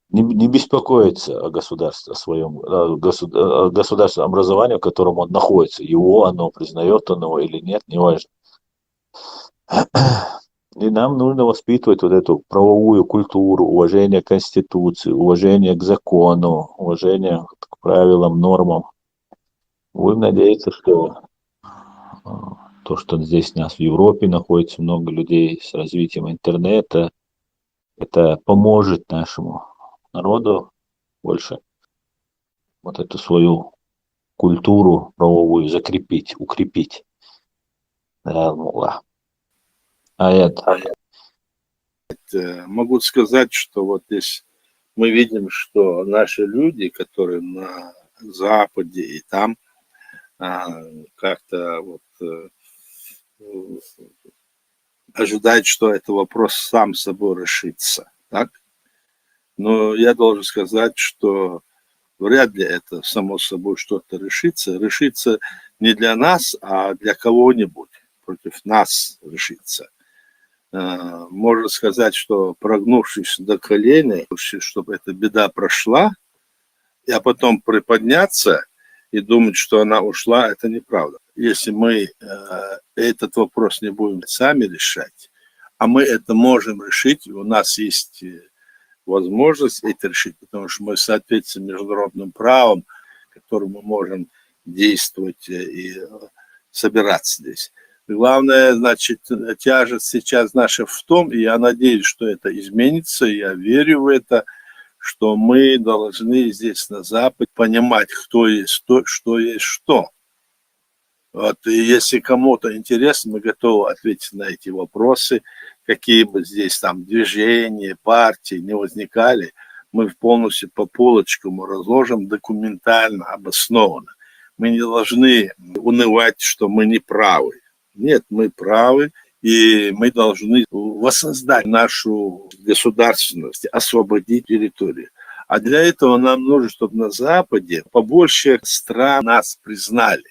не беспокоится о государстве, о своем государственном образовании, в котором он находится. Его оно, признает оно или нет, неважно. И нам нужно воспитывать вот эту правовую культуру, уважение к Конституции, уважение к закону, уважение к правилам, нормам. Будем надеяться, что то, что здесь у нас в Европе находится много людей с развитием интернета, это поможет нашему народу больше вот эту свою культуру правовую закрепить, укрепить. Могу сказать, что вот здесь мы видим, что наши люди, которые на Западе и там как-то ожидают, что этот вопрос сам собой решится, так? Но я должен сказать, что вряд ли это само собой что-то решится не для нас, а для кого-нибудь, против нас решится. Можно сказать, что прогнувшись до колена, чтобы эта беда прошла, а потом приподняться и думать, что она ушла, это неправда. Если мы этот вопрос не будем сами решать, а мы это можем решить, у нас есть возможность это решить, потому что мы в соответствии с международным правом, которым мы можем действовать и собираться здесь. Главное, значит, тяжесть сейчас наша в том, и я надеюсь, что это изменится, я верю в это, что мы должны здесь на Западе понимать, кто есть то, что есть что. Вот, и если кому-то интересно, мы готовы ответить на эти вопросы, какие бы здесь там движения, партии не возникали, мы полностью по полочкам разложим документально, обоснованно. Мы не должны унывать, что мы не правы. Нет, мы правы, и мы должны воссоздать нашу государственность, освободить территорию. А для этого нам нужно, чтобы на Западе побольше стран нас признали,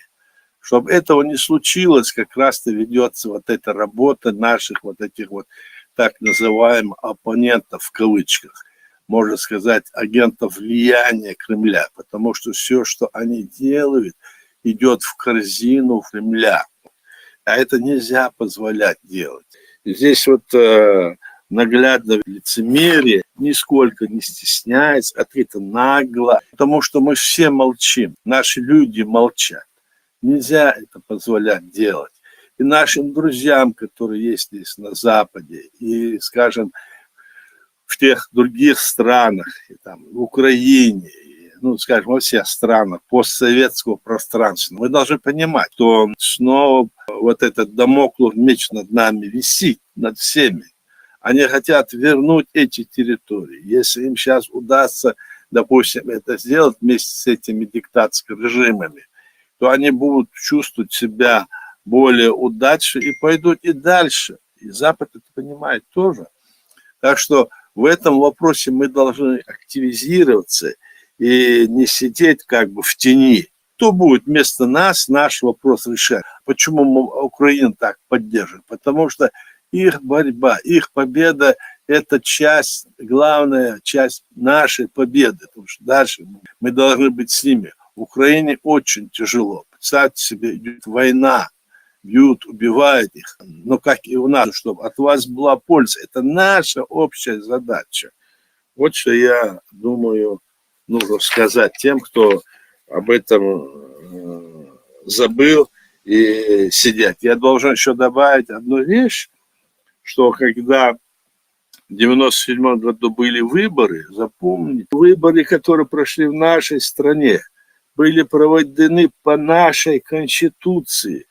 Чтобы этого не случилось, как раз-то ведется вот эта работа наших вот этих вот так называемых оппонентов в кавычках, можно сказать, агентов влияния Кремля, потому что все, что они делают, идет в корзину Кремля. А это нельзя позволять делать. И здесь вот наглядно лицемерие, нисколько не стесняется, открыто нагло, потому что мы все молчим, наши люди молчат. Нельзя это позволять делать. И нашим друзьям, которые есть здесь на Западе, и, скажем, в тех других странах, и там, в Украине, и, ну, скажем, во всех странах постсоветского пространства, мы должны понимать, что снова вот этот дамоклов меч над нами висит, над всеми. Они хотят вернуть эти территории. Если им сейчас удастся, допустим, это сделать вместе с этими диктаторскими режимами, то они будут чувствовать себя более удачно и пойдут и дальше. И Запад это понимает тоже. Так что в этом вопросе мы должны активизироваться и не сидеть как бы в тени. Кто будет вместо нас наш вопрос решать? Почему Украина так поддерживает? Потому что их борьба, их победа – это часть, главная часть нашей победы. Потому что дальше мы должны быть с ними. В Украине очень тяжело. Представьте себе, идет война, бьют, убивают их. Но как и у нас, чтобы от вас была польза. Это наша общая задача. Вот что я думаю, нужно сказать тем, кто об этом забыл и сидят. Я должен еще добавить одну вещь, что когда в 1997 году были выборы, запомните, выборы, которые прошли в нашей стране, были проведены по нашей Конституции,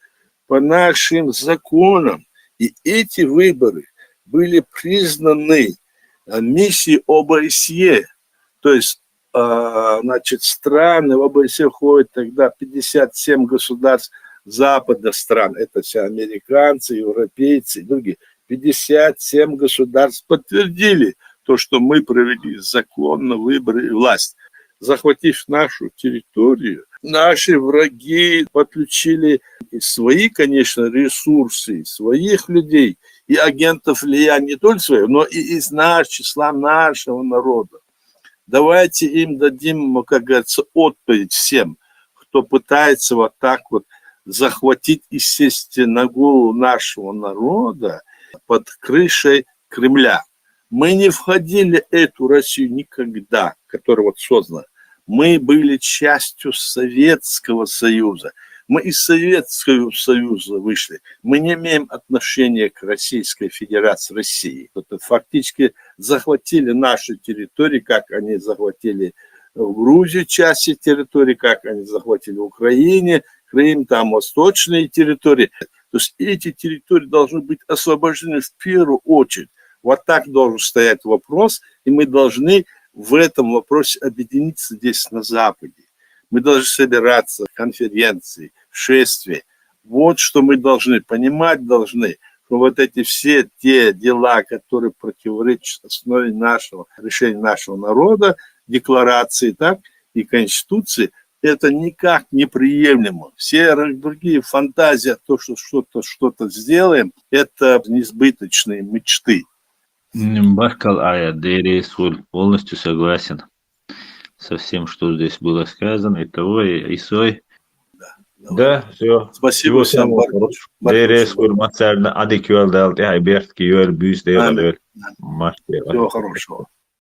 по нашим законам. И эти выборы были признаны миссией ОБСЕ. То есть, значит, страны в ОБСЕ входят тогда 57 государств Запада стран. Это все американцы, европейцы и другие. 57 государств подтвердили то, что мы провели законно выборы и власть. Захватив нашу территорию, наши враги подключили свои, конечно, ресурсы, своих людей и агентов влияния не только своих, но и из числа нашего народа. Давайте им дадим, как говорится, отповедь всем, кто пытается вот так вот захватить и сесть на голову нашего народа под крышей Кремля. Мы не входили в эту Россию никогда, которая вот создана. Мы были частью Советского Союза. Мы из Советского Союза вышли. Мы не имеем отношения к Российской Федерации России. Это фактически захватили наши территории, как они захватили в Грузии части территории, как они захватили в Украине, Крым, там восточные территории. То есть эти территории должны быть освобождены в первую очередь. Вот так должен стоять вопрос, и мы должны в этом вопросе объединиться здесь на Западе. Мы должны собираться, конференции, шествия. Вот что мы должны понимать, что вот эти все те дела, которые противоречат основе нашего решения нашего народа, декларации, так, и Конституции, это никак не приемлемо. Все другие фантазии о том, что что-то сделаем, это несбыточные мечты. Башкал Ая, Дейрейсуль, полностью согласен со всем, что здесь было сказано, и того, и сой. Да, все. Спасибо всем. Дейрейсуль, Мацарна, Адикюэл, Далт, Айберт, Киюэль, Бюс, Дейрейсуль. Всего хорошего.